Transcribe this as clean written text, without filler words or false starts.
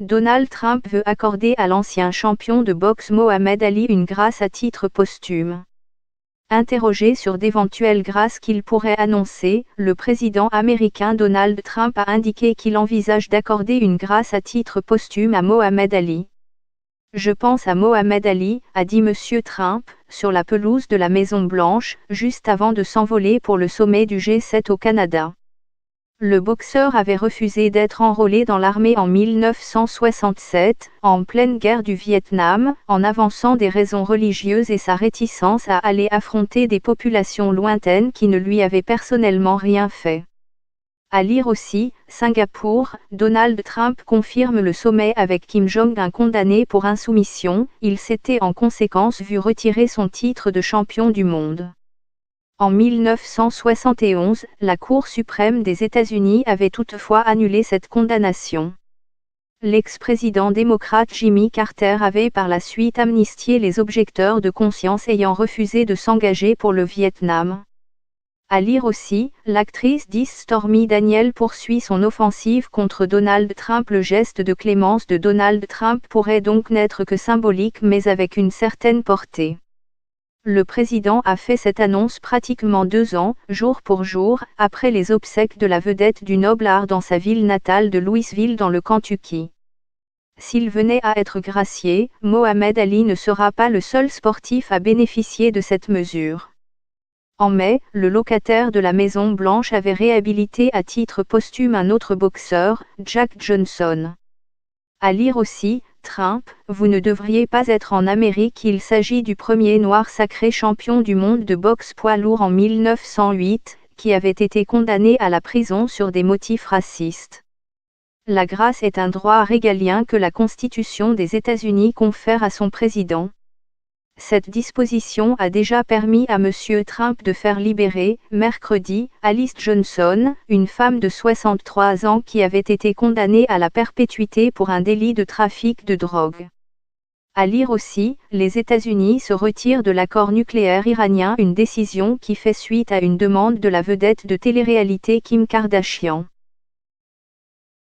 Donald Trump veut accorder à l'ancien champion de boxe Mohamed Ali une grâce à titre posthume. Interrogé sur d'éventuelles grâces qu'il pourrait annoncer, le président américain Donald Trump a indiqué qu'il envisage d'accorder une grâce à titre posthume à Mohamed Ali. Je pense à Mohamed Ali, a dit M. Trump, sur la pelouse de la Maison-Blanche, juste avant de s'envoler pour le sommet du G7 au Canada. Le boxeur avait refusé d'être enrôlé dans l'armée en 1967, en pleine guerre du Vietnam, en avançant des raisons religieuses et sa réticence à aller affronter des populations lointaines qui ne lui avaient personnellement rien fait. À lire aussi, Singapour, Donald Trump confirme le sommet avec Kim Jong-un condamné pour insoumission, il s'était en conséquence vu retirer son titre de champion du monde. En 1971, la Cour suprême des États-Unis avait toutefois annulé cette condamnation. L'ex-président démocrate Jimmy Carter avait par la suite amnistié les objecteurs de conscience ayant refusé de s'engager pour le Vietnam. À lire aussi, l'actrice Stormy Daniels poursuit son offensive contre Donald Trump. Le geste de clémence de Donald Trump pourrait donc n'être que symbolique mais avec une certaine portée. Le président a fait cette annonce pratiquement 2 ans, jour pour jour, après les obsèques de la vedette du noble art dans sa ville natale de Louisville dans le Kentucky. S'il venait à être gracié, Mohamed Ali ne sera pas le seul sportif à bénéficier de cette mesure. En mai, le locataire de la Maison-Blanche avait réhabilité à titre posthume un autre boxeur, Jack Johnson. À lire aussi, Trump, vous ne devriez pas être en Amérique. Il s'agit du premier noir sacré champion du monde de boxe poids lourd en 1908, qui avait été condamné à la prison sur des motifs racistes. La grâce est un droit régalien que la Constitution des États-Unis confère à son président. Cette disposition a déjà permis à M. Trump de faire libérer, mercredi, Alice Johnson, une femme de 63 ans qui avait été condamnée à la perpétuité pour un délit de trafic de drogue. À lire aussi, les États-Unis se retirent de l'accord nucléaire iranien, une décision qui fait suite à une demande de la vedette de télé-réalité Kim Kardashian.